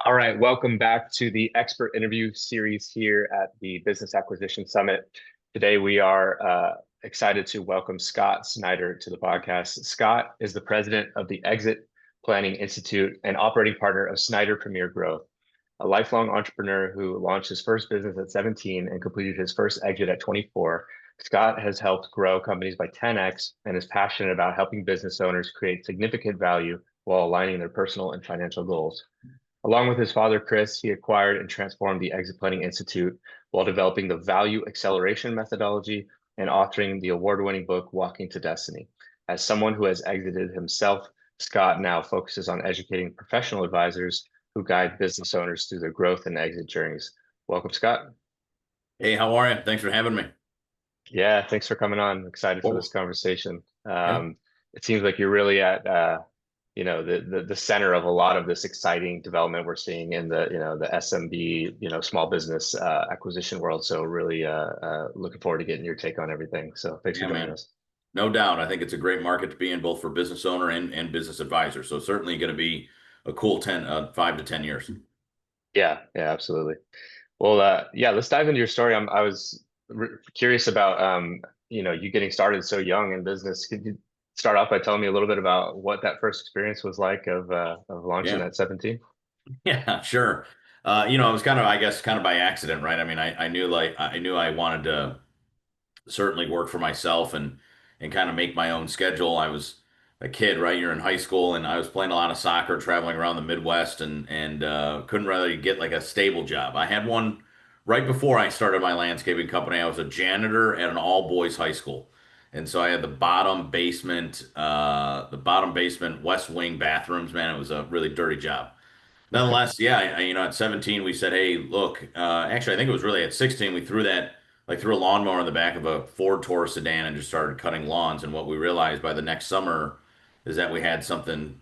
All right, welcome back to the expert interview series here at the Business Acquisition Summit. Today, we are excited to welcome Scott Snider to the podcast. Scott is the president of the Exit Planning Institute and operating partner of Snider Premier Growth, a lifelong entrepreneur who launched his first business at 17 and completed his first exit at 24. Scott has helped grow companies by 10x and is passionate about helping business owners create significant value while aligning their personal and financial goals. Along with his father, Chris, he acquired and transformed the Exit Planning Institute while developing the value acceleration methodology and authoring the award-winning book, Walking to Destiny. As someone who has exited himself, Scott now focuses on educating professional advisors who guide business owners through their growth and exit journeys. Welcome, Scott. Hey, how are you? Thanks for having me. Yeah, thanks for coming on. I'm excited for this Well, conversation. yeah, It seems like you're really at the center of a lot of this exciting development we're seeing in the SMB, small business acquisition world. So really looking forward to getting your take on everything. So thanks for yeah, joining man. us. No doubt. I think it's a great market to be in both for business owner and business advisor. So certainly going to be a cool 5 to 10 years. Yeah, absolutely. Well, yeah, let's dive into your story. I was curious about you getting started so young in business. Could you start off by telling me a little bit about what that first experience was like of launching Yeah. at 17? Yeah, sure. It was I guess, kind of by accident, right? I mean, I knew I wanted to certainly work for myself and kind of make my own schedule. I was a kid, right? You're in high school, and I was playing a lot of soccer, traveling around the Midwest, and couldn't really get like a stable job. I had one right before I started my landscaping company. I was a janitor at an all boys high school, and so I had the bottom basement West Wing bathrooms. Man, it was a really dirty job. Nonetheless, yeah, at 17, we said, hey, look, actually, I think it was really at 16, we threw a lawnmower in the back of a Ford Taurus sedan and just started cutting lawns. And what we realized by the next summer is that we had something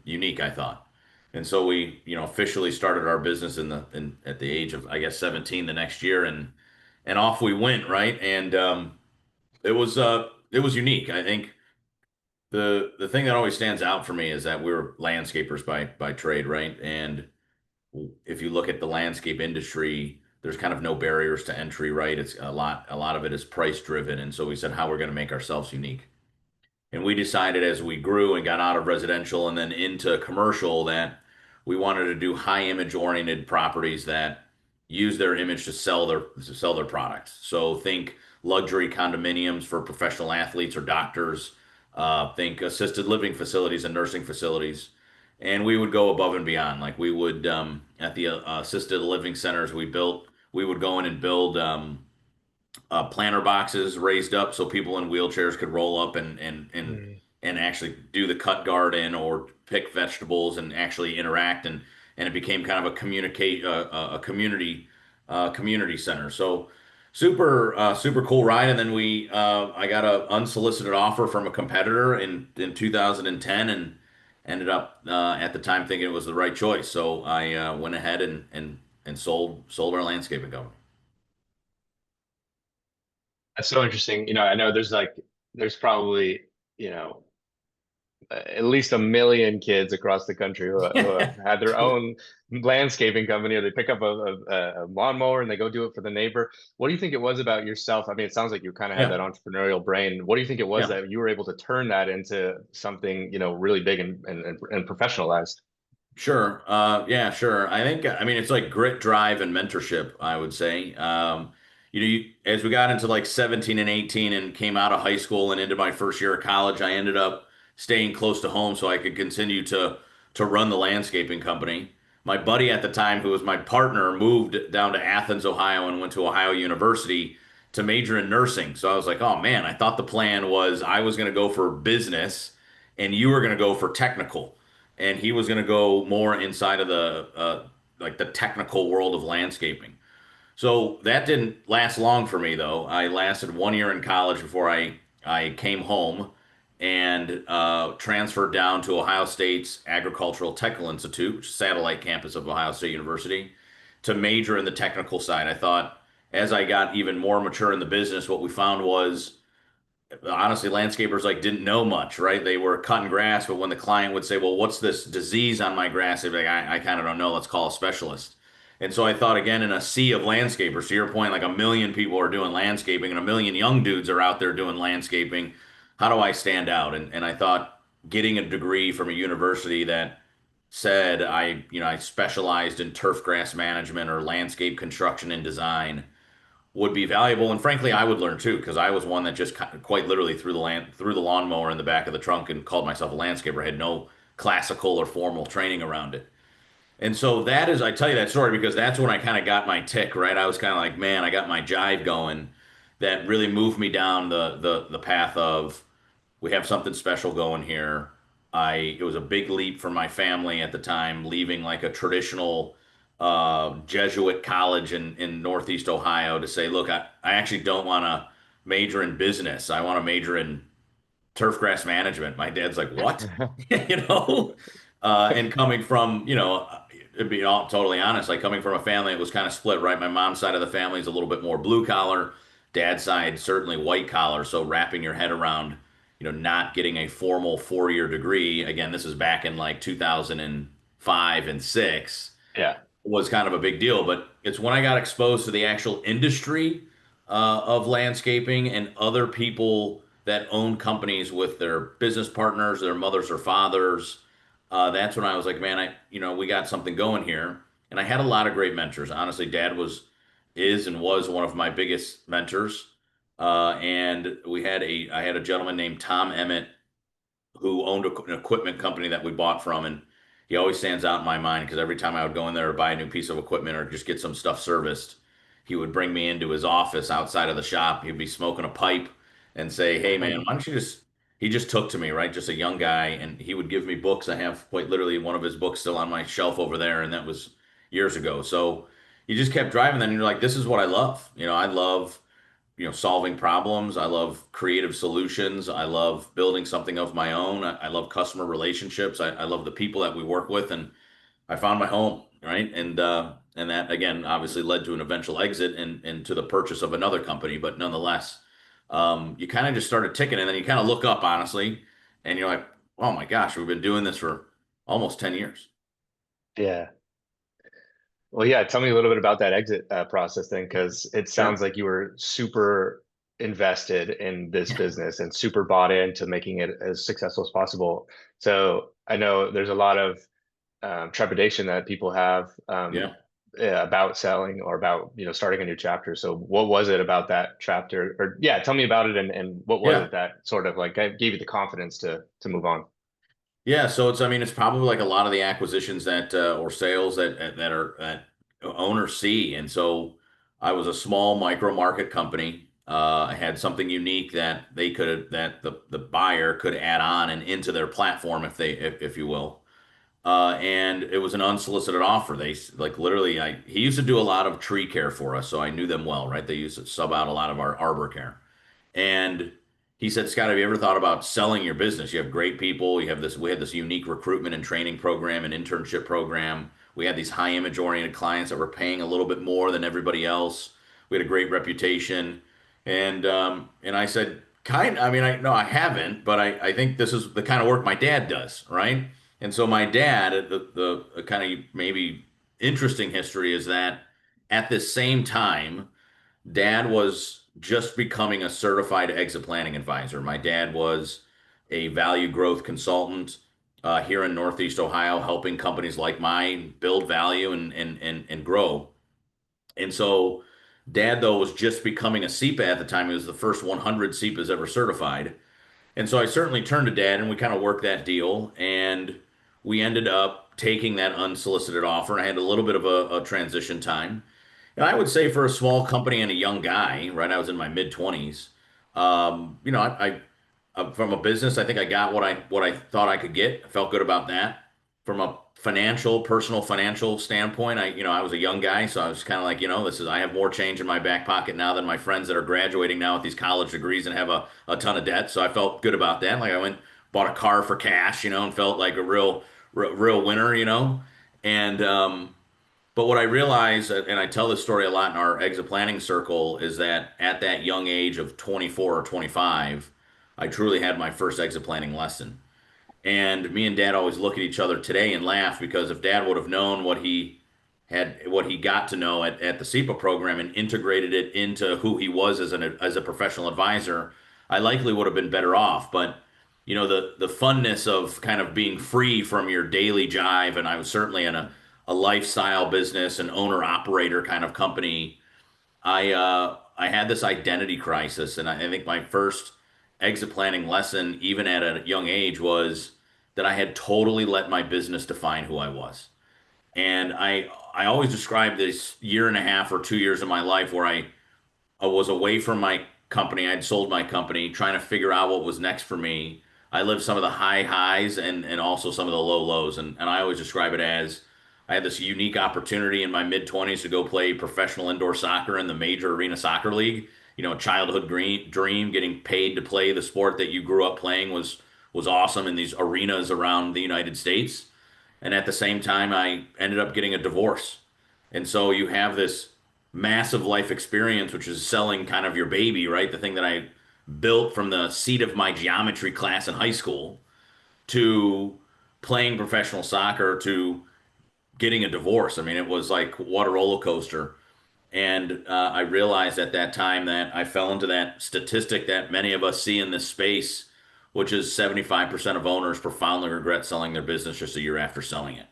unique, I thought. And so we, officially started our business at the age of, I guess, 17 the next year, and off we went, right? And it was unique. I think the thing that always stands out for me is that we're landscapers by trade, right? And if you look at the landscape industry, there's kind of no barriers to entry, right? It's a lot of it is price driven. And so we said how we're going to make ourselves unique. And we decided as we grew and got out of residential and then into commercial that we wanted to do high image oriented properties that use their image to sell their products. So think luxury condominiums for professional athletes or doctors. Think assisted living facilities and nursing facilities. And we would go above and beyond. Like we would at the assisted living centers we would go in and build planter boxes raised up so people in wheelchairs could roll up and actually do the cut garden or pick vegetables and actually interact, and it became kind of a community center. So super cool ride. And then we I got a unsolicited offer from a competitor in 2010 and ended up at the time thinking it was the right choice. So I went ahead and sold our landscaping company. That's so interesting. I know there's probably, you know, at least a million kids across the country who have had their own landscaping company, or they pick up a lawnmower and they go do it for the neighbor. What do you think it was about yourself? I mean, it sounds like you kind of had Yeah, that entrepreneurial brain. What do you think it was yeah. that you were able to turn that into something, really big and professionalized? Sure. Yeah, sure. I mean, it's like grit, drive, and mentorship, I would say. As we got into like 17 and 18 and came out of high school and into my first year of college, I ended up staying close to home so I could continue to run the landscaping company. My buddy at the time, who was my partner, moved down to Athens, Ohio, and went to Ohio University to major in nursing. So I was like, oh man, I thought the plan was I was going to go for business and you were going to go for technical, and he was going to go more inside of the like the technical world of landscaping. So that didn't last long for me though. I lasted 1 year in college before I came home and transferred down to Ohio State's Agricultural Technical Institute, which is a satellite campus of Ohio State University, to major in the technical side. I thought as I got even more mature in the business, what we found was honestly, landscapers like didn't know much, right? They were cutting grass, but when the client would say, "Well, what's this disease on my grass?" They'd be like, "I kind of don't know. Let's call a specialist." And so I thought again in a sea of landscapers, to your point, like a million people are doing landscaping and a million young dudes are out there doing landscaping. How do I stand out? And I thought getting a degree from a university that said I specialized in turf grass management or landscape construction and design would be valuable. And frankly, I would learn too, because I was one that just quite literally threw the lawnmower in the back of the trunk and called myself a landscaper. I had no classical or formal training around it. And so that is, I tell you that story because that's when I kind of got my tick, right? I was kind of like, man, I got my jive going that really moved me down the path of we have something special going here. It was a big leap for my family at the time, leaving like a traditional Jesuit college in Northeast Ohio to say, look, I actually don't want to major in business. I want to major in turfgrass management. My dad's like, what? You know? And coming from, to be all, totally honest, like coming from a family that was kind of split, right? My mom's side of the family is a little bit more blue collar, dad's side certainly white collar. So wrapping your head around, not getting a formal 4-year degree. Again, this is back in like 2005 and six Yeah. was kind of a big deal. But it's when I got exposed to the actual industry of landscaping and other people that own companies with their business partners, their mothers or fathers. That's when I was like, man, we got something going here. And I had a lot of great mentors. Honestly, Dad is and was one of my biggest mentors. And I had a gentleman named Tom Emmett who owned an equipment company that we bought from, and he always stands out in my mind because every time I would go in there to buy a new piece of equipment or just get some stuff serviced, he would bring me into his office outside of the shop. He'd be smoking a pipe and say, "Hey, man, why don't you just?" He just took to me, right? Just a young guy, and he would give me books. I have quite literally one of his books still on my shelf over there, and that was years ago. So you just kept driving. Then and you're like, "This is what I love." I love solving problems. I love creative solutions. I love building something of my own. I love customer relationships. I love the people that we work with, and I found my home, right? And that again obviously led to an eventual exit and to the purchase of another company. But nonetheless, you kind of just started ticking, and then you kind of look up honestly, and you're like, oh my gosh, we've been doing this for almost 10 years. Yeah. Well, yeah, tell me a little bit about that exit process then, because it sounds Sure. like you were super invested in this business and super bought into making it as successful as possible. So I know there's a lot of trepidation that people have Yeah. about selling or about starting a new chapter. So what was it about that chapter? Or yeah, tell me about it and what was Yeah. it that sort of like gave you the confidence to move on? Yeah, so I mean, it's probably like a lot of the acquisitions that or sales that owners see, and so I was a small micro market company. I had something unique that that the buyer could add on and into their platform if you will. And it was an unsolicited offer. Like literally, he used to do a lot of tree care for us, so I knew them well, right? They used to sub out a lot of our arbor care. And he said, Scott, have you ever thought about selling your business? You have great people. We had this unique recruitment and training program and internship program. We had these high image oriented clients that were paying a little bit more than everybody else. We had a great reputation. And I said, I mean, no, I haven't, but I think this is the kind of work my dad does, right? And so my dad, the kind of maybe interesting history is that at this same time, Dad was just becoming a certified exit planning advisor. My dad was a value growth consultant here in Northeast Ohio, helping companies like mine build value and grow. And so, Dad though was just becoming a SEPA at the time. He was the first 100 SEPAs ever certified. And so I certainly turned to Dad and we kind of worked that deal. And we ended up taking that unsolicited offer. And I had a little bit of a transition time. And I would say for a small company and a young guy, right? I was in my mid 20s. From a business, I think I got what I thought I could get. I felt good about that. From a personal financial standpoint, I was a young guy, so I was kind of like, I have more change in my back pocket now than my friends that are graduating now with these college degrees and have a ton of debt. So I felt good about that. Like I went bought a car for cash, and felt like a real winner, And but what I realized, and I tell this story a lot in our exit planning circle, is that at that young age of 24 or 25, I truly had my first exit planning lesson. And me and dad always look at each other today and laugh because if dad would have known what he got to know at the SEPA program and integrated it into who he was as a professional advisor, I likely would have been better off. But the funness of kind of being free from your daily jive, and I was certainly in a lifestyle business, an owner operator kind of company. I had this identity crisis, and I think my first exit planning lesson, even at a young age, was that I had totally let my business define who I was. And I always describe this year and a half or 2 years of my life where I was away from my company. I'd sold my company, trying to figure out what was next for me. I lived some of the high highs and also some of the low lows. And I always describe it as I had this unique opportunity in my mid 20s to go play professional indoor soccer in the major arena soccer league. A childhood dream, getting paid to play the sport that you grew up playing was awesome in these arenas around the United States. And at the same time, I ended up getting a divorce. And so you have this massive life experience, which is selling kind of your baby, right? The thing that I built from the seat of my geometry class in high school to playing professional soccer to getting a divorce. I mean, it was like what a roller coaster. And I realized at that time that I fell into that statistic that many of us see in this space, which is 75% of owners profoundly regret selling their business just a year after selling it.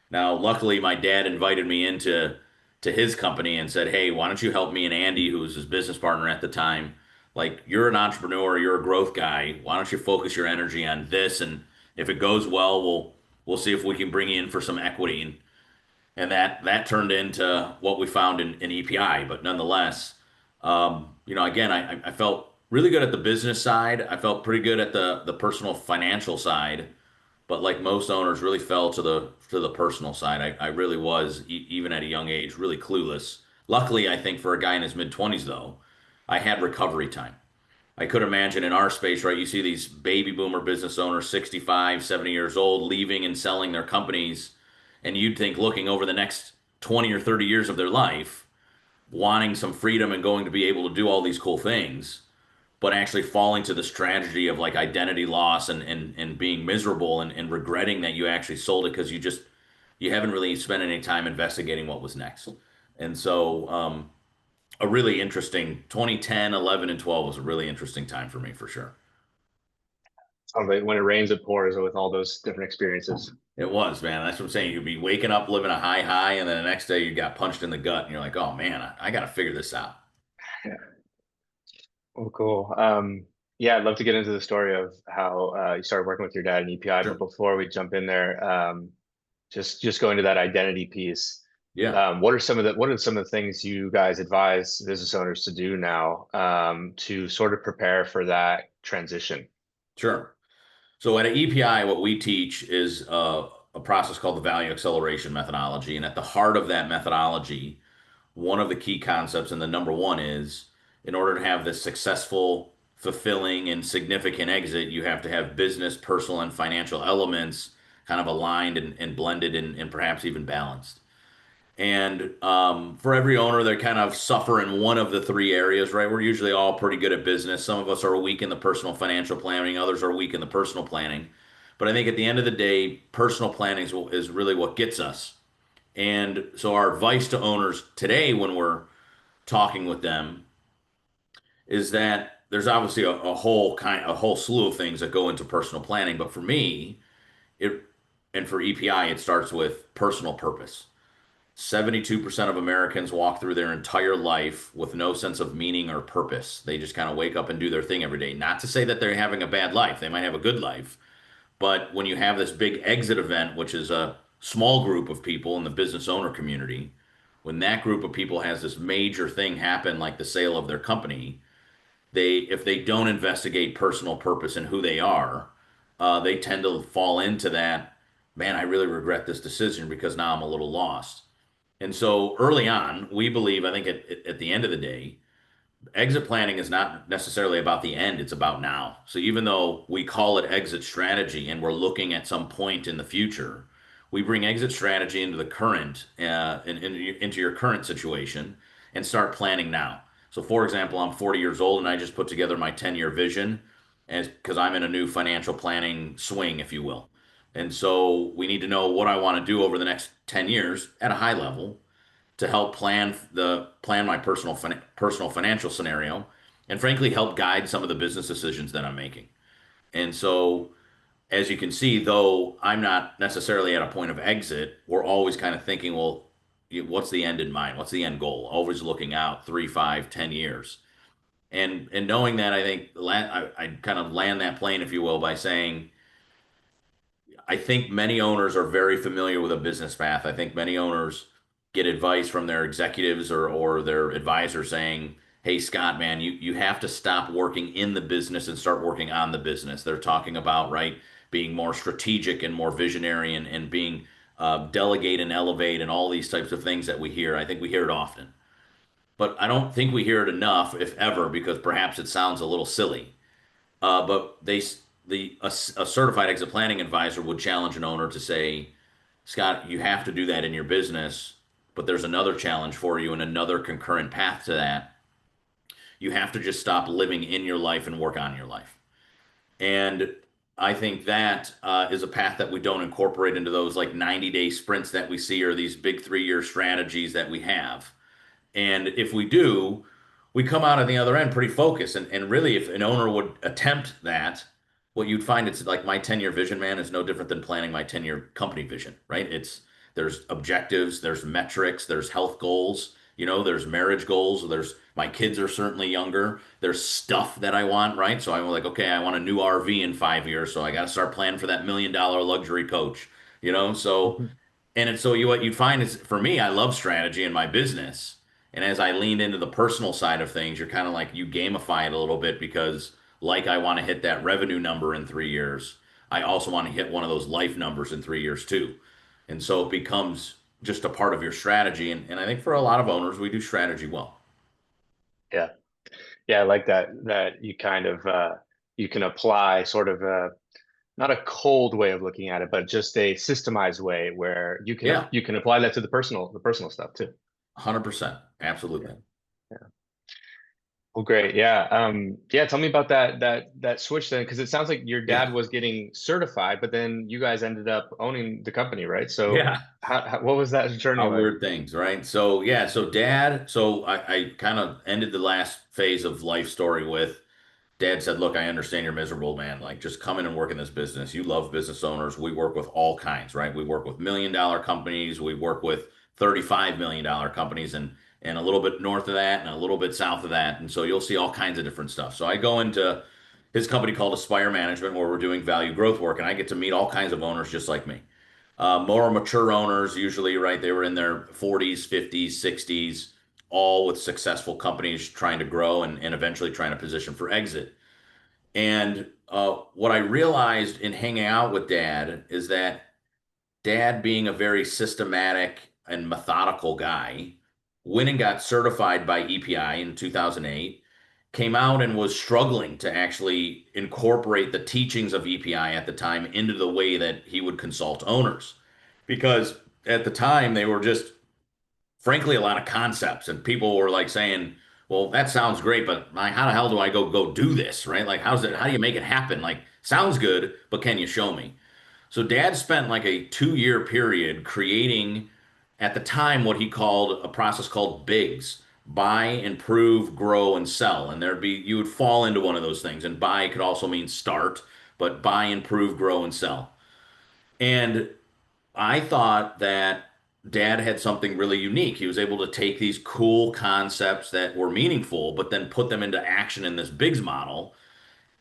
Now, luckily, my dad invited me into his company and said, "Hey, why don't you help me and Andy, who was his business partner at the time? Like, you're an entrepreneur, you're a growth guy. Why don't you focus your energy on this? And if it goes well, we'll see if we can bring you in for some equity." And that turned into what we found in EPI. But nonetheless, again, I felt really good at the business side. I felt pretty good at the personal financial side, but like most owners, really fell to the personal side. I really was even at a young age really clueless. Luckily, I think for a guy in his mid 20s though, I had recovery time. I could imagine in our space, right? You see these baby boomer business owners, 65, 70 years old, leaving and selling their companies, and you'd think looking over the next 20 or 30 years of their life, wanting some freedom and going to be able to do all these cool things, but actually falling to this tragedy of like identity loss and being miserable and regretting that you actually sold it because you haven't really spent any time investigating what was next. And so a really interesting 2010, 11, and 12 was a really interesting time for me for sure. Sounds like when it rains, it pours with all those different experiences. It was, man. That's what I'm saying. You'd be waking up living a high, and then the next day you got punched in the gut, and you're like, oh man, I got to figure this out. Yeah. Oh, cool. Yeah, I'd love to get into the story of how you started working with your dad in EPI. But Sure. before we jump in there, just going to that identity piece. Yeah, What are some of the things you guys advise business owners to do now to sort of prepare for that transition? sure. So at EPI, what we teach is a process called the value acceleration methodology. And at the heart of that methodology, one of the key concepts and the number one is in order to have this successful, fulfilling, and significant exit, you have to have business, personal, and financial elements kind of aligned and blended and perhaps even balanced. And for every owner, they kind of suffer in one of the three areas, right? We're usually all pretty good at business. Some of us are weak in the personal financial planning, others are weak in the personal planning. But I think at the end of the day, personal planning is really what gets us. And so our advice to owners today when we're talking with them is that there's obviously a whole slew of things that go into personal planning. But for me, it and for EPI, it starts with personal purpose. 72% of Americans walk through their entire life with no sense of meaning or purpose. They just kind of wake up and do their thing every day. Not to say that they're having a bad life, they might have a good life. But when you have this big exit event, which is a small group of people in the business owner community, when that group of people has this major thing happen, like the sale of their company, if they don't investigate personal purpose and who they are, they tend to fall into that. Man, I really regret this decision because now I'm a little lost. And so early on, we believe, I think at the end of the day, exit planning is not necessarily about the end, it's about now. So even though we call it exit strategy and we're looking at some point in the future, we bring exit strategy into the current, into your current situation and start planning now. So for example, I'm 40 years old and I just put together my 10-year vision. as because I'm in a new financial planning swing, if you will. And so we need to know what I want to do over the next 10 years at a high level to help plan my personal financial scenario and frankly help guide some of the business decisions that I'm making. And so as you can see, though I'm not necessarily at a point of exit, we're always kind of thinking, well, what's the end in mind? What's the end goal? Always looking out 3, 5, 10 years. And knowing that, I think I kind of land that plane, if you will, by saying I think many owners are very familiar with a business path. I think many owners get advice from their executives or their advisor saying, "Hey, Scott, man, you have to stop working in the business and start working on the business." They're talking about, right, being more strategic and more visionary and being delegate and elevate and all these types of things that we hear. I think we hear it often, but I don't think we hear it enough, if ever, because perhaps it sounds a little silly. But a certified exit planning advisor would challenge an owner to say, Scott, you have to do that in your business, but there's another challenge for you and another concurrent path to that. You have to just stop living in your life and work on your life. And I think that is a path that we don't incorporate into those like 90-day sprints that we see or these big 3 year strategies that we have. And if we do, we come out on the other end pretty focused. And really, if an owner would attempt that, what you'd find it's like my 10-year vision, man, is no different than planning my 10-year company vision, right? There's objectives, there's metrics, there's health goals, there's marriage goals, there's my kids are certainly younger. There's stuff that I want, right? So I'm like, okay, I want a new RV in 5 years, so I got to start planning for that $1 million luxury coach, so Mhm. and it's so what you find is for me, I love strategy in my business. And as I leaned into the personal side of things, you're kind of like you gamify it a little bit because like I want to hit that revenue number in 3 years. I also want to hit one of those life numbers in 3 years too. And so it becomes just a part of your strategy. And I think for a lot of owners, we do strategy well. Yeah. Yeah, I like that you kind of you can apply sort of a not a cold way of looking at it, but just a systemized way where Yeah, you can apply that to the personal stuff too. 100%. Yeah. Absolutely. Yeah. Well, great. Yeah. Yeah. Tell me about that switch then, because it sounds like your Yeah. dad was getting certified, but then you guys ended up owning the company, right? So, Yeah. what was that journey How like? weird things, right? So yeah, so dad, so I kind of ended the last phase of life story with dad said, look, I understand you're miserable, man. Like just come in and work in this business. You love business owners. We work with all kinds, right? We work with $1 million companies, we work with $35 million companies and a little bit north of that and a little bit south of that. And so you'll see all kinds of different stuff. So I go into his company called Aspire Management where we're doing value growth work and I get to meet all kinds of owners just like me. More mature owners, usually, right? They were in their 40s, 50s, 60s, all with successful companies trying to grow and eventually trying to position for exit. And what I realized in hanging out with dad is that dad, being a very systematic and methodical guy, went and got certified by EPI in 2008, came out and was struggling to actually incorporate the teachings of EPI at the time into the way that he would consult owners. Because at the time, they were just, frankly, a lot of concepts, and people were like saying, well, that sounds great, but like, how the hell do I go do this, right? Like, how Yeah. do you make it happen? Like, sounds good, but can you show me? So dad spent like a 2 year period creating at the time what he called a process called BIGS, buy, improve, grow, and sell. And there'd be you would fall into one of those things. And buy could also mean start, but buy, improve, grow, and sell. And I thought that dad had something really unique. He was able to take these cool concepts that were meaningful, but then put them into action in this BIGS model.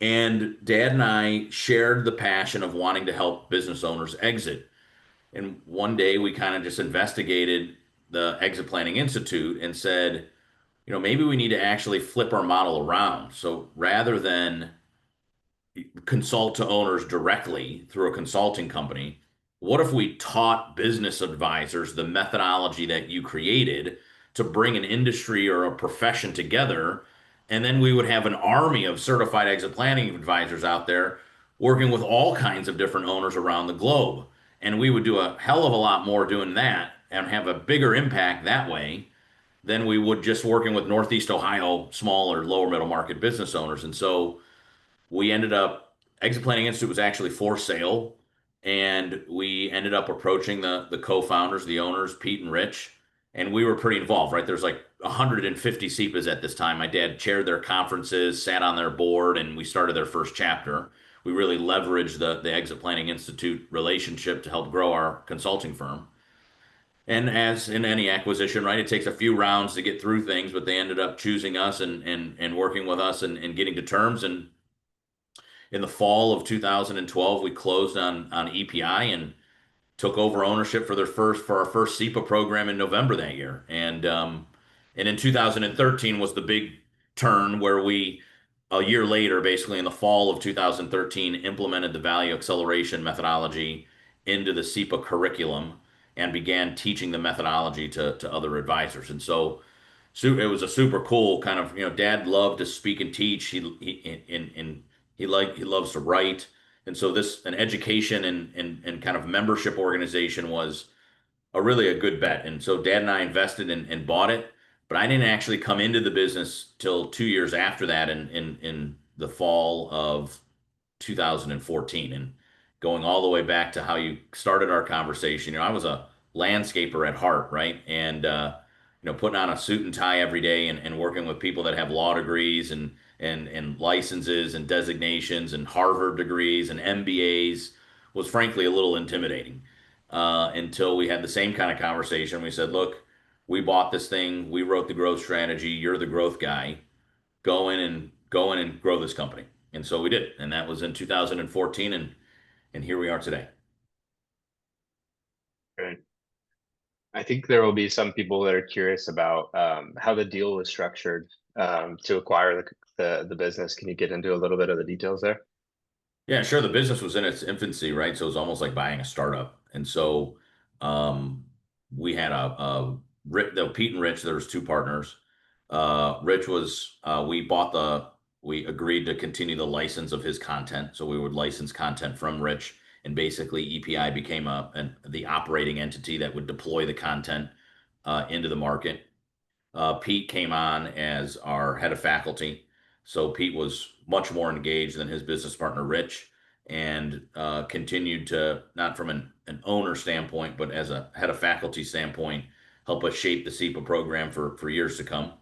And dad and I shared the passion of wanting to help business owners exit. And one day we kind of just investigated the Exit Planning Institute and said, maybe we need to actually flip our model around. So rather than consult to owners directly through a consulting company, what if we taught business advisors the methodology that you created to bring an industry or a profession together? And then we would have an army of certified exit planning advisors out there working with all kinds of different owners around the globe. And we would do a hell of a lot more doing that and have a bigger impact that way than we would just working with Northeast Ohio small or lower middle market business owners. And so we ended up Exit Planning Institute was actually for sale, and we ended up approaching the co-founders, the owners, Pete and Rich, and we were pretty involved, right? There's like 150 SEPAs at this time. My dad chaired their conferences, sat on their board, and we started their first chapter. We really leveraged the Exit Planning Institute relationship to help grow our consulting firm. And as in any acquisition, right, it takes a few rounds to get through things, but they ended up choosing us and working with us and getting to terms. And in the fall of 2012, we closed on EPI and took over ownership for our first SEPA program in November that year. And in 2013 was the big turn where we a year later, basically in the fall of 2013, implemented the value acceleration methodology into the SEPA curriculum and began teaching the methodology to other advisors. And so it was a super cool kind of, dad loved to speak and teach. He loves to write. And so this an education and kind of membership organization was a really a good bet. And so dad and I invested and bought it, but I didn't actually come into the business till 2 years after that in the fall of 2014. And going all the way back to how you started our conversation, I was a landscaper at heart, right? And putting on a suit and tie every day and working with people that have law degrees and licenses and designations and Harvard degrees and MBAs was frankly a little intimidating until we had the same kind of conversation. We said, look, we bought this thing, we wrote the growth strategy, you're the growth guy, go in and grow this company. And so we did. And that was in 2014 and here we are today. Right. I think there will be some people that are curious about how the deal was structured to acquire the business. Can you get into a little bit of the details there? Yeah, sure. The business was in its infancy, right? So it was almost like buying a startup. And so um, we had Pete and Rich, there was two partners. Rich was, we agreed to continue the license of his content. So we would license content from Rich, and basically EPI became the operating entity that would deploy the content into the market. Pete came on as our head of faculty. So Pete was much more engaged than his business partner, Rich, and continued to, not from an owner standpoint, but as a head of faculty standpoint, help us shape the SEPA program for years to come.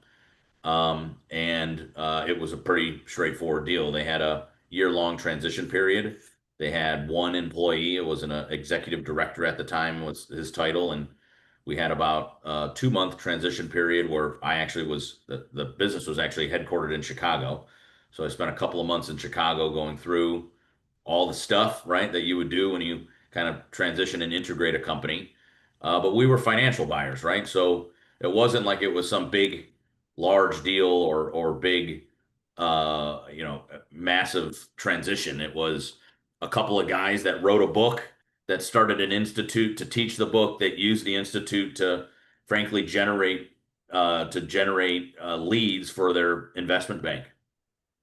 And it was a pretty straightforward deal. They had a year-long transition period. They had one employee. It was an executive director at the time was his title, and we had about a 2 month transition period where the business was actually headquartered in Chicago. So I spent a couple of months in Chicago going through all the stuff, right, that you would do when you kind of transition and integrate a company. But we were financial buyers, right? So it wasn't like it was some big, large deal or big, massive transition. It was a couple of guys that wrote a book that started an institute to teach the book that used the institute to, frankly, generate leads for their investment bank.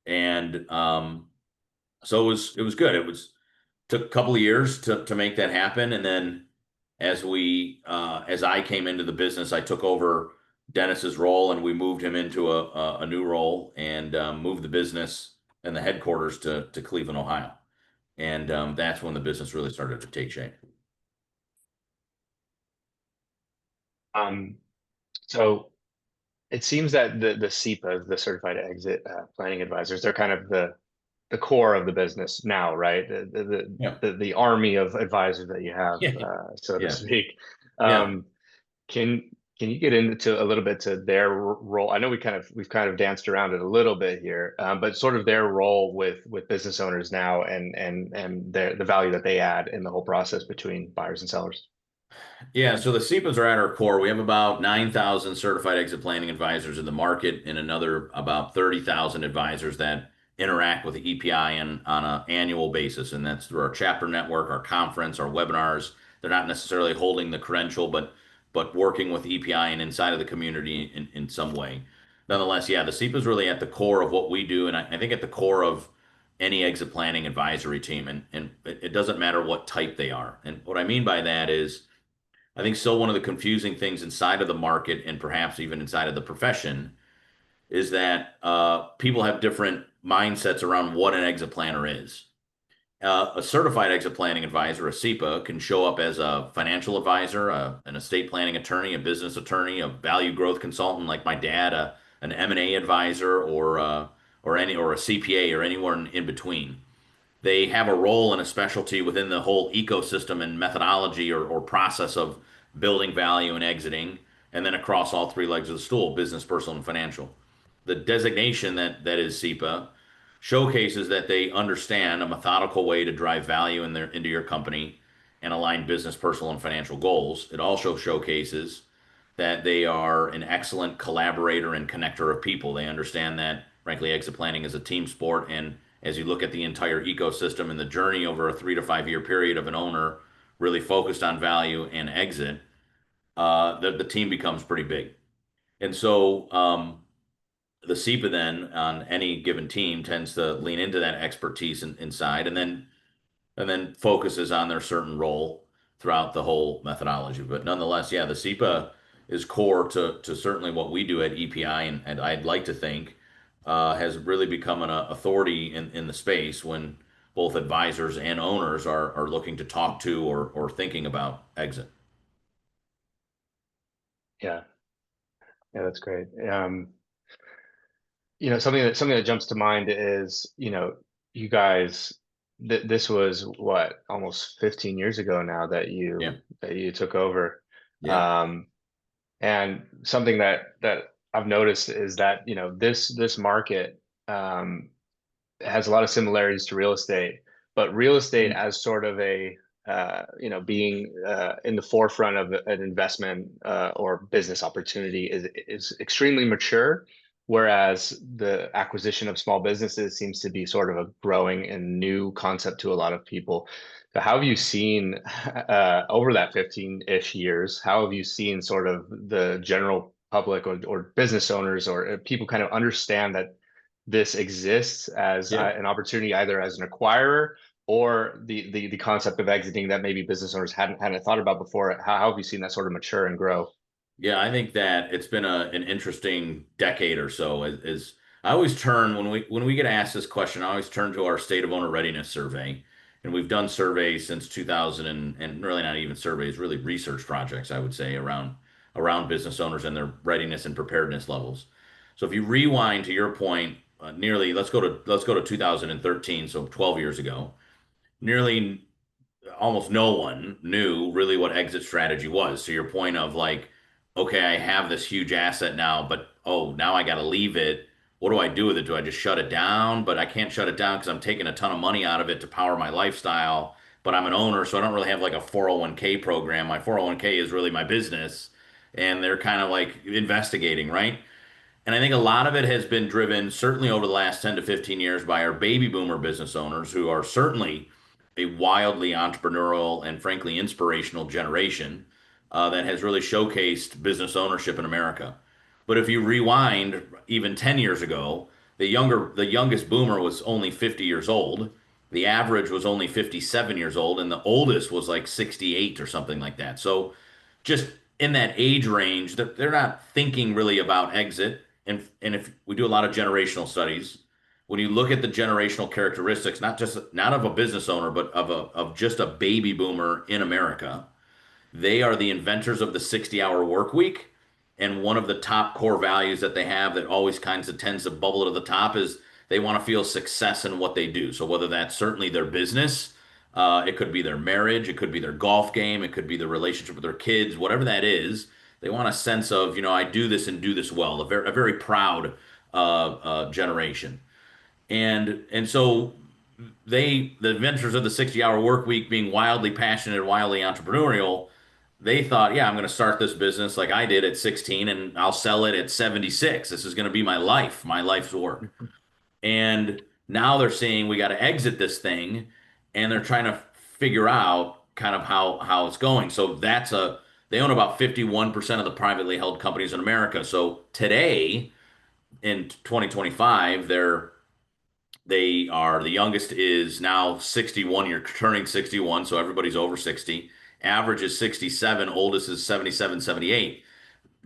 And so it was good. It was took a couple of years to make that happen, and then as I came into the business, I took over Dennis's role, and we moved him into a new role and moved the business and the headquarters to Cleveland, Ohio. And that's when the business really started to take shape. Um, so it seems that the SEPAs, the Certified Exit Planning Advisors, they're kind of the core of the business now, right? Yeah. The army of advisors that you have, Yeah. so to Yeah. speak. Yeah. Um, can can you get into a little bit to their role? I know we've kind of danced around it a little bit here, but sort of their role with business owners now and the value that they add in the whole process between buyers and sellers. Yeah, so the SEPAs are at our core. We have about 9,000 certified exit planning advisors in the market and another about 30,000 advisors that interact with the EPI on an annual basis. And that's through our chapter network, our conference, our webinars. They're not necessarily holding the credential, but working with EPI and inside of the community in some way. Nonetheless, yeah, the SEPA is really at the core of what we do, and I think at the core of any exit planning advisory team. And it doesn't matter what type they are. And what I mean by that is I think still one of the confusing things inside of the market and perhaps even inside of the profession is that people have different mindsets around what an exit planner is. A certified exit planning advisor, a CEPA, can show up as a financial advisor, an estate planning attorney, a business attorney, a value growth consultant like my dad, an M&A advisor, or a CPA or anywhere in between. They have a role and a specialty within the whole ecosystem and methodology or process of building value and exiting, and then across all three legs of the stool: business, personal, and financial. The designation that is SEPA showcases that they understand a methodical way to drive value into your company and align business, personal, and financial goals. It also showcases that they are an excellent collaborator and connector of people. They understand that, frankly, exit planning is a team sport. And as you look at the entire ecosystem and the journey over a 3 to 5 year period of an owner really focused on value and exit, the team becomes pretty big. And so the SEPA then on any given team tends to lean into that expertise inside, and then focuses on their certain role throughout the whole methodology. But nonetheless, yeah, the SEPA is core to certainly what we do at EPI, and I'd like to think has really become an authority in the space when both advisors and owners are looking to talk to or thinking about exit. Yeah, yeah, that's great. Something that jumps to mind is, you guys, this was what, almost 15 years ago now that Yeah, you took over. yeah, Um, and something that I've noticed is that, this market, has a lot of similarities to real estate, but real estate mm, as sort of being in the forefront of an investment or business opportunity is extremely mature, whereas the acquisition of small businesses seems to be sort of a growing and new concept to a lot of people. So how have you seen over that 15-ish years, how have you seen sort of the general public or business owners or people kind of understand that this exists as yeah. an opportunity either as an acquirer or the concept of exiting that maybe business owners hadn't thought about before. How have you seen that sort of mature and grow? Yeah, I think that it's been an interesting decade or so. As I always turn when we get asked this question, I always turn to our state of owner readiness survey, and we've done surveys since 2000, and really not even surveys, really research projects, I would say, around business owners and their readiness and preparedness levels. So if you rewind to your point, nearly let's go to 2013, so 12 years ago, nearly almost no one knew really what exit strategy was. To your point of like, okay, I have this huge asset now, but oh, now I got to leave it. What do I do with it? Do I just shut it down? But I can't shut it down because I'm taking a ton of money out of it to power my lifestyle. But I'm an owner, so I don't really have like a 401k program. My 401k is really my business. And they're kind of like investigating, right? And I think a lot of it has been driven, certainly over the last 10 to 15 years, by our baby boomer business owners who are certainly a wildly entrepreneurial and frankly inspirational generation that has really showcased business ownership in America. But if you rewind even 10 years ago, the youngest boomer was only 50 years old. The average was only 57 years old, and the oldest was like 68 or something like that. So just in that age range, they're not thinking really about exit. And if we do a lot of generational studies, when you look at the generational characteristics, not of a business owner, but of just a baby boomer in America, they are the inventors of the 60-hour work week. And one of the top core values that they have that always kinds of tends to bubble to the top is they want to feel success in what they do. So whether that's certainly their business, it could be their marriage, it could be their golf game, it could be their relationship with their kids, whatever that is, they want a sense of, I do this and do this well, a very proud generation. And so the inventors of the 60-hour work week, being wildly passionate, wildly entrepreneurial, they thought, yeah, I'm going to start this business like I did at 16 and I'll sell it at 76. This is going to be my life's work. And now they're saying we got to exit this thing, and they're trying to figure out kind of how it's going. So they own about 51% of the privately held companies in America. So today in 2025, the youngest is now 61. You're turning 61, so everybody's over 60. Average is 67, oldest is 77, 78.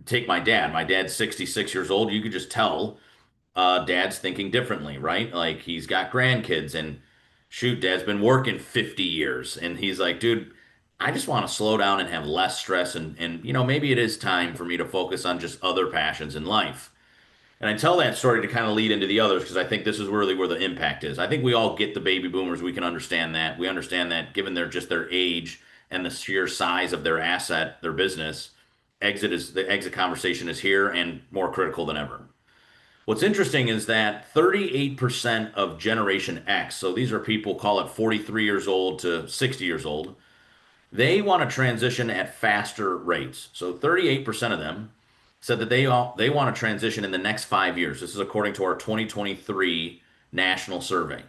Take my dad. My dad's 66 years old. You could just tell Dad's thinking differently, right? Like he's got grandkids and shoot, dad's been working 50 years and he's like, dude, I just want to slow down and have less stress and maybe it is time for me to focus on just other passions in life. And I tell that story to kind of lead into the others because I think this is really where the impact is. I think we all get the baby boomers. We can understand that. We understand that given their age and the sheer size of their asset, their business, the exit conversation is here and more critical than ever. What's interesting is that 38% of Generation X, so these are people, call it 43 years old to 60 years old, they want to transition at faster rates. So 38% of them said that they want to transition in the next 5 years. This is according to our 2023 national survey.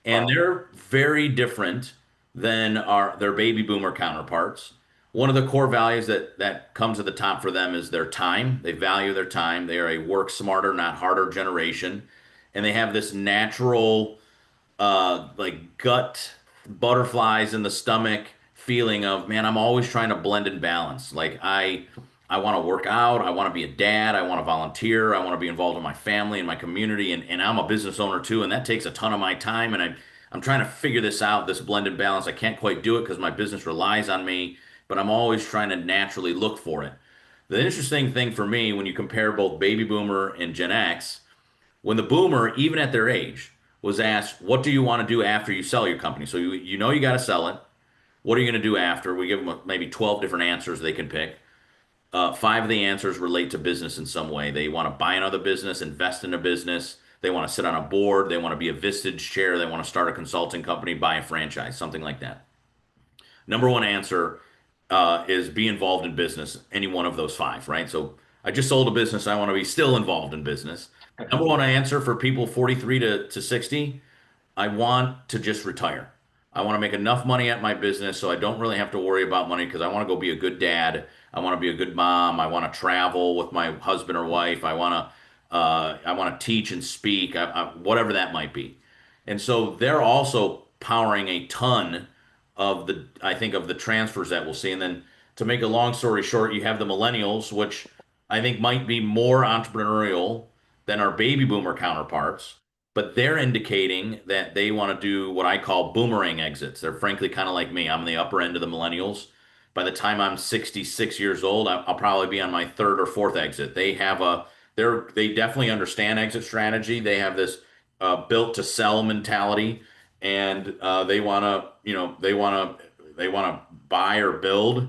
And Wow. they're very different than their baby boomer counterparts. One of the core values that comes at the top for them is their time. They value their time. They are a work smarter, not harder generation. And they have this natural like gut butterflies in the stomach feeling of, man, I'm always trying to blend and balance. Like I want to work out, I want to be a dad, I want to volunteer, I want to be involved in my family and my community, and I'm a business owner too, and that takes a ton of my time. And I'm trying to figure this out, this blended balance. I can't quite do it because my business relies on me, but I'm always trying to naturally look for it. The interesting thing for me when you compare both baby boomer and Gen X, when the boomer, even at their age, was asked, "What do you want to do after you sell your company?" So you know you got to sell it. What are you going to do after? We give them maybe 12 different answers they can pick. Five of the answers relate to business in some way. They want to buy another business, invest in a business. They want to sit on a board. They want to be a Vistage chair. They want to start a consulting company, buy a franchise, something like that. Number one answer is be involved in business, any one of those five, right? So I just sold a business. I want to be still involved in business. Number one answer for people 43 to 60, I want to just retire. I want to make enough money at my business so I don't really have to worry about money because I want to go be a good dad. I want to be a good mom. I want to travel with my husband or wife. I want to teach and speak, whatever that might be. And so they're also powering a ton of I think of the transfers that we'll see. And then to make a long story short, you have the millennials, which I think might be more entrepreneurial than our baby boomer counterparts, but they're indicating that they want to do what I call boomerang exits. They're frankly kind of like me. I'm the upper end of the millennials. By the time I'm 66 years old, I'll probably be on my third or fourth exit. They definitely understand exit strategy. They have this built to sell mentality, and they want to, they want to buy or build,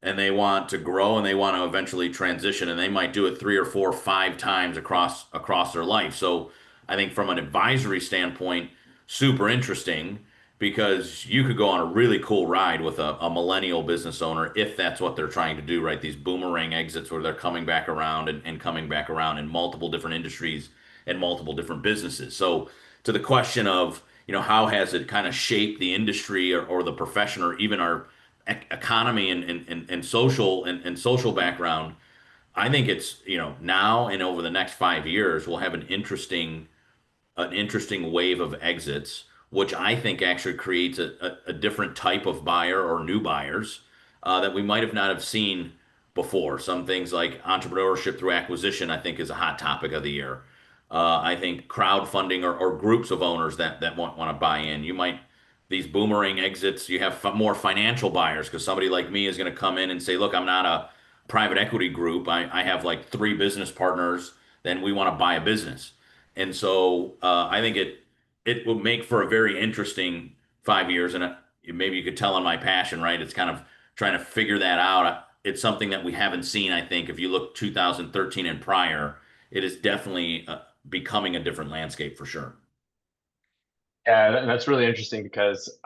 and they want to grow, and they want to eventually transition, and they might do it three or four, five times across their life. So I think from an advisory standpoint, super interesting because you could go on a really cool ride with a millennial business owner if that's what they're trying to do, right? These boomerang exits where they're coming back around and coming back around in multiple different industries and multiple different businesses. So to the question of, how has it kind of shaped the industry or the profession or even our economy and social background, I think it's, now and over the next 5 years, we'll have an interesting wave of exits, which I think actually creates a different type of buyer or new buyers that we might have not have seen before. Some things like entrepreneurship through acquisition, I think, is a hot topic of the year. I think crowdfunding or groups of owners that want to buy in. These boomerang exits, you have more financial buyers because somebody like me is going to come in and say, look, I'm not a private equity group. I have like three business partners, then we want to buy a business. And so I think it will make for a very interesting 5 years. And maybe you could tell on my passion, right? It's kind of trying to figure that out. It's something that we haven't seen, I think. If you look 2013 and prior, it is definitely becoming a different landscape for sure. Yeah, that's really interesting because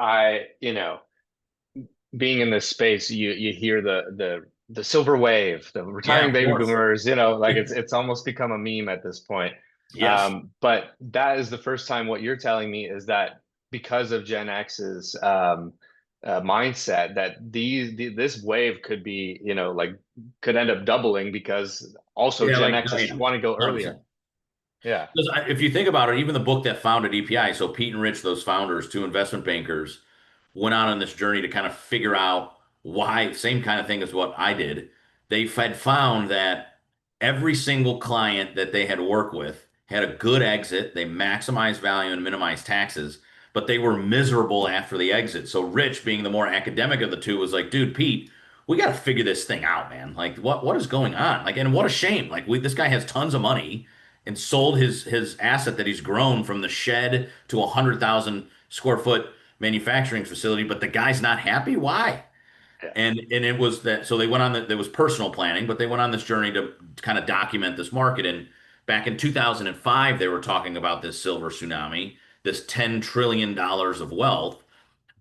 being in this space, you hear the silver wave, the Yeah, retiring of baby course. boomers, like it's almost become a meme at this point. Yes. But that is the first time what you're telling me is that because of Gen X's mindset, that this wave could be, like could end up doubling because also Yeah, Gen like X is yeah, want to go earlier. 100%. Yeah. Because if you think about it, even the book that founded EPI, so Pete and Rich, those founders, two investment bankers, went out on this journey to kind of figure out why, same kind of thing as what I did. They had found that every single client that they had worked with had a good exit. They maximized value and minimized taxes, but they were miserable after the exit. So Rich, being the more academic of the two, was like, dude, Pete, we got to figure this thing out, man. Like, what is going on? Like, and what a shame. Like, this guy has tons of money and sold his asset that he's grown from the shed to 100,000 square foot manufacturing facility, but the guy's not happy. Why? Yeah. And it was that, so they went on there was personal planning, but they went on this journey to kind of document this market. And back in 2005, they were talking about this silver tsunami, this $10 trillion of wealth.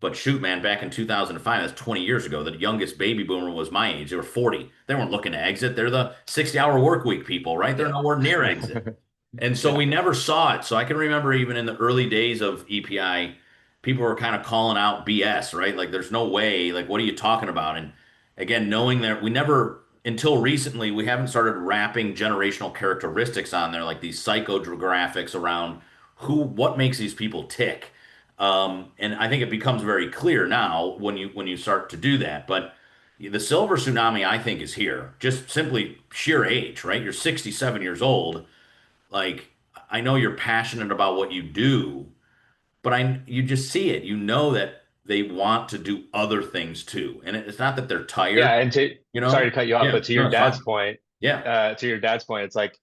But shoot, man, back in 2005, that's 20 years ago, the youngest baby boomer was my age. They were 40. They weren't looking to exit. They're the 60-hour work week people, right? They're Yeah. nowhere near exit. And so Yeah. we never saw it. So I can remember even in the early days of EPI, people were kind of calling out BS, right? Like, there's no way. Like, what are you talking about? And again, knowing that we never, until recently, we haven't started wrapping generational characteristics on there, like these psychographics around what makes these people tick. And I think it becomes very clear now when you start to do that. But the silver tsunami, I think, is here. Just simply sheer age, right? You're 67 years old. Like, I know you're passionate about what you do, but you just see it. You know that they want to do other things too. And it's not that they're tired, Yeah, and to you sorry know? to cut you off, Yeah, but no, it's fine. Yeah. to your dad's point, it's like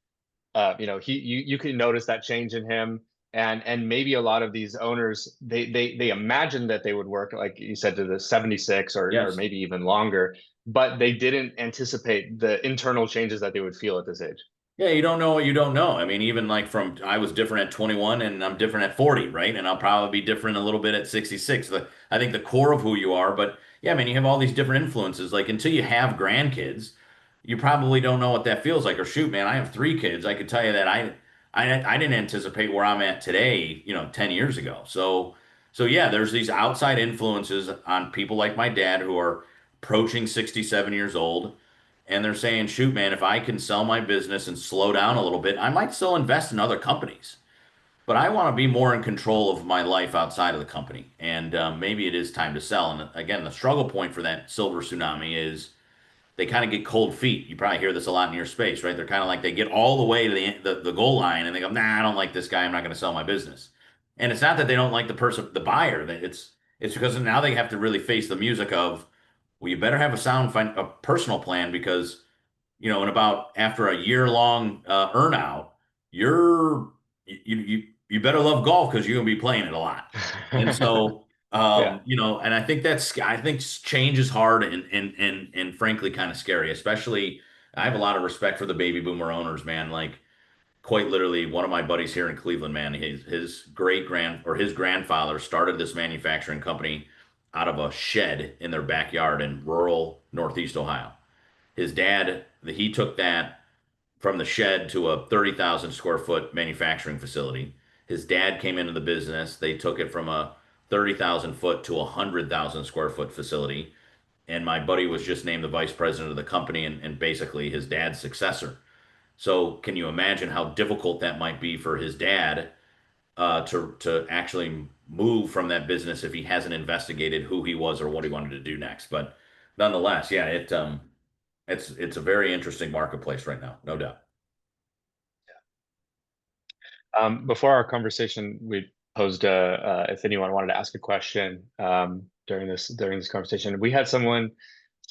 you can notice that change in him, and maybe a lot of these owners they imagined that they would work like you said to the 76 or Yes. maybe even longer, but they didn't anticipate the internal changes that they would feel at this age. Yeah, you don't know what you don't know. I mean, even like I was different at 21 and I'm different at 40, right? And I'll probably be different a little bit at 66. I think the core of who you are, but yeah, I mean, you have all these different influences. Like, until you have grandkids, you probably don't know what that feels like. Or shoot, man, I have 3 kids. I could tell you that I didn't anticipate where I'm at today, 10 years ago. So yeah, there's these outside influences on people like my dad who are approaching 67 years old, and they're saying, shoot, man, if I can sell my business and slow down a little bit, I might still invest in other companies. But I want to be more in control of my life outside of the company. And maybe it is time to sell. And again, the struggle point for that silver tsunami is they kind of get cold feet. You probably hear this a lot in your space, right? They're kind of like they get all the way to the goal line and they go, nah, I don't like this guy. I'm not going to sell my business. And it's not that they don't like the buyer. It's because now they have to really face the music of, well, you better have a personal plan, because in about after a year long earnout, you're you better love golf because you're gonna be playing it a lot. And so Yeah. and I think change is hard and frankly kind of scary, especially I have a lot of respect for the baby boomer owners, man. Like, quite literally, one of my buddies here in Cleveland, man, his his grandfather started this manufacturing company out of a shed in their backyard in rural Northeast Ohio. His dad, he took that from the shed to a 30,000 square foot manufacturing facility. His dad came into the business. They took it from a 30,000 foot to a 100,000 square foot facility. And my buddy was just named the vice president of the company and basically his dad's successor. So can you imagine how difficult that might be for his dad to actually move from that business if he hasn't investigated who he was or what he wanted to do next? But nonetheless, yeah, it's a very interesting marketplace right now, no doubt. Before our conversation, we posed if anyone wanted to ask a question during this conversation. We had someone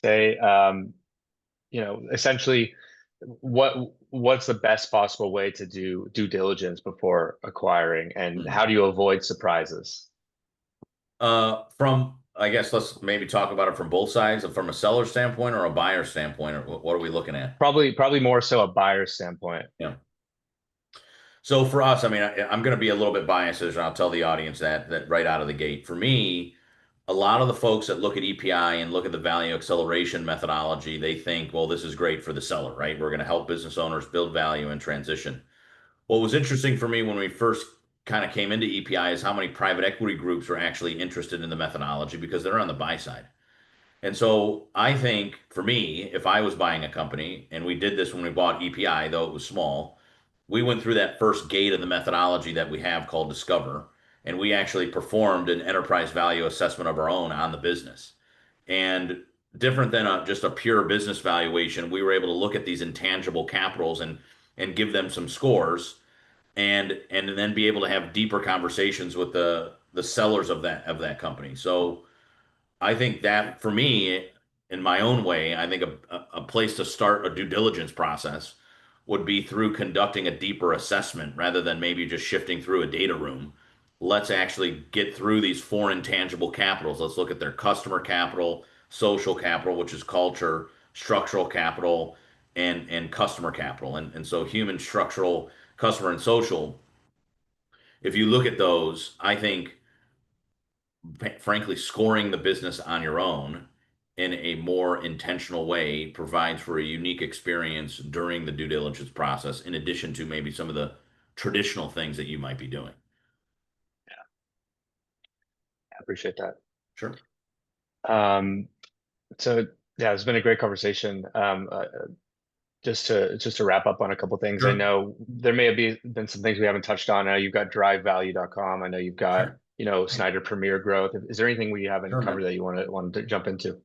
say, essentially, what what's the best possible way to do due diligence before acquiring, and Mhm. how do you avoid surprises? From I guess let's maybe talk about it from both sides, from a seller standpoint or a buyer standpoint, or what are we looking at? Probably more so a buyer standpoint. Yeah. So for us, I mean, I'm going to be a little bit biased, and I'll tell the audience that right out of the gate. For me, a lot of the folks that look at EPI and look at the value acceleration methodology, they think, well, this is great for the seller, right? We're going to help business owners build value and transition. What was interesting for me when we first kind of came into EPI is how many private equity groups were actually interested in the methodology because they're on the buy side. And so I think for me, if I was buying a company, and we did this when we bought EPI, though it was small, we went through that first gate of the methodology that we have called Discover, and we actually performed an enterprise value assessment of our own on the business. And different than just a pure business valuation, we were able to look at these intangible capitals and give them some scores. and then be able to have deeper conversations with the sellers of that company. So I think that for me, in my own way, I think a place to start a due diligence process would be through conducting a deeper assessment rather than maybe just shifting through a data room. Let's actually get through these four intangible capitals. Let's look at their customer capital, social capital, which is culture, structural capital, and customer capital. And so human, structural, customer, and social, if you look at those, I think frankly, scoring the business on your own in a more intentional way provides for a unique experience during the due diligence process, in addition to maybe some of the traditional things that you might be doing. I appreciate that. Sure. Um, so yeah, it's been a great conversation. Just to wrap up on a couple things, I Sure. know there may have been some things we haven't touched on. I know you've got drivevalue.com. I know you've got, Sure. Snider Premier Growth. Is there anything we haven't Sure, covered man. that you want to jump into?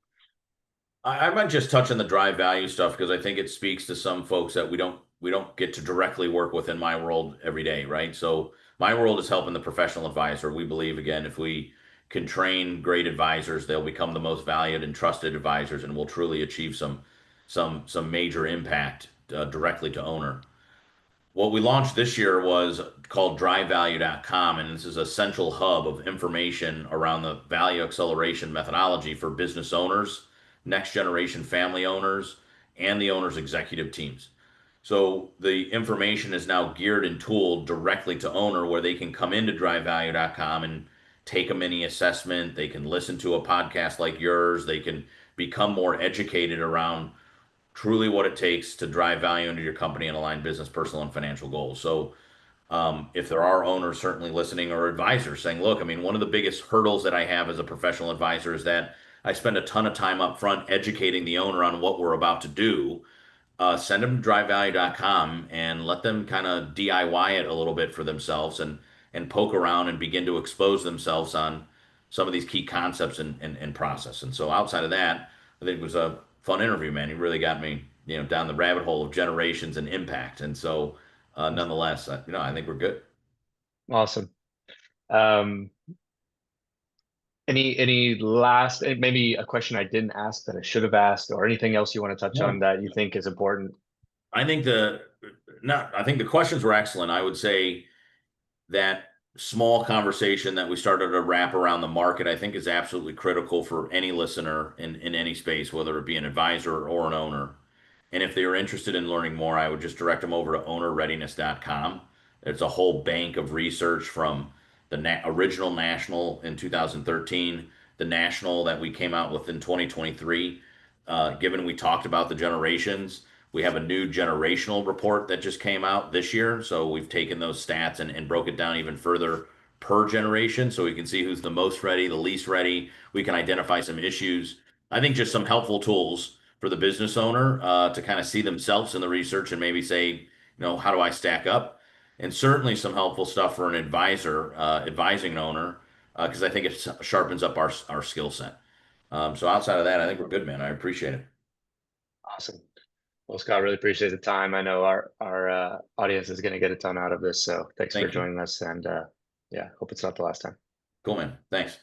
I might just touch on the drive value stuff because I think it speaks to some folks that we don't get to directly work with in my world every day, right? So my world is helping the professional advisor. We believe again, if we can train great advisors, they'll become the most valued and trusted advisors, and will truly achieve some major impact directly to owner. What we launched this year was called drivevalue.com, and this is a central hub of information around the value acceleration methodology for business owners, next generation family owners, and the owners' executive teams. So the information is now geared and tooled directly to owner, where they can come into drivevalue.com and take a mini assessment. They can listen to a podcast like yours. They can become more educated around truly what it takes to drive value into your company and align business, personal, and financial goals. So, if there are owners certainly listening or advisors saying, look, I mean, one of the biggest hurdles that I have as a professional advisor is that I spend a ton of time up front educating the owner on what we're about to do. Send them to drivevalue.com and let them kind of DIY it a little bit for themselves and poke around and begin to expose themselves on some of these key concepts and process. And so outside of that, I think it was a fun interview, man. You really got me, down the rabbit hole of generations and impact. And so, nonetheless, I think we're good. Awesome. Um, any last, maybe a question I didn't ask that I should have asked, or anything else you want to touch on No, that you think is important? I think the not. I think the questions were excellent. I would say that small conversation that we started to wrap around the market, I think is absolutely critical for any listener in any space, whether it be an advisor or an owner. And if they are interested in learning more, I would just direct them over to ownerreadiness.com. It's a whole bank of research from the original national in 2013, the national that we came out with in 2023. Given we talked about the generations, we have a new generational report that just came out this year. So we've taken those stats and broke it down even further per generation so we can see who's the most ready, the least ready. We can identify some issues. I think just some helpful tools for the business owner to kind of see themselves in the research and maybe say, how do I stack up? And certainly some helpful stuff for an advisor, advising an owner, because I think it sharpens up our skill set. So outside of that, I think we're good, man. I appreciate it. Awesome. Well, Scott, really appreciate the time. I know our audience is going to get a ton out of this, so thanks for Thank you. joining us, and yeah, hope it's not the last time. Cool, man. Thanks.